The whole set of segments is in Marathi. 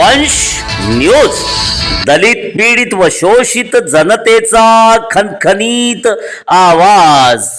वंश न्यूज, दलित पीडित व शोषित जनतेचा खणखणीत आवाज।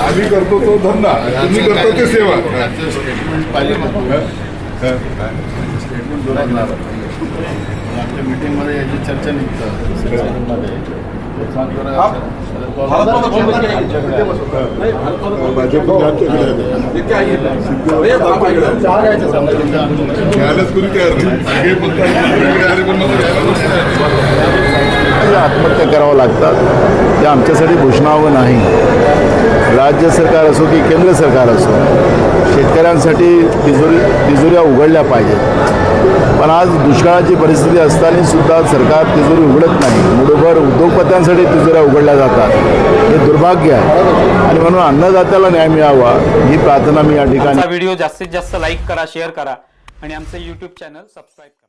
आम्ही करतो तो धंदा, तुम्ही करतो ते सेवा। आपल्या मीटिंगमध्ये याची चर्चा निघतं आत्महत्या करावं लागतात ते आमच्यासाठी घोषणावं नाही। राज्य सरकार असो की केंद्र सरकार असो, शेतकऱ्यांसाठी तिजोऱ्या उघडल्या पाहिजेत। पण आज दुष्काळाची परिस्थिती असताना सुद्धा सरकार तिजोरी उघडत नाही। मुठभर उद्योगपत्यांसाठी तिजोऱ्या उघडल्या जातात, हे दुर्भाग्य आहे। आणि म्हणून अन्नदात्याला न्याय मिळावा ही प्रार्थना मी या ठिकाणी। व्हिडिओ जास्तीत जास्त लाईक करा, शेअर करा आणि आमचे YouTube चॅनल सबस्क्राईब करा।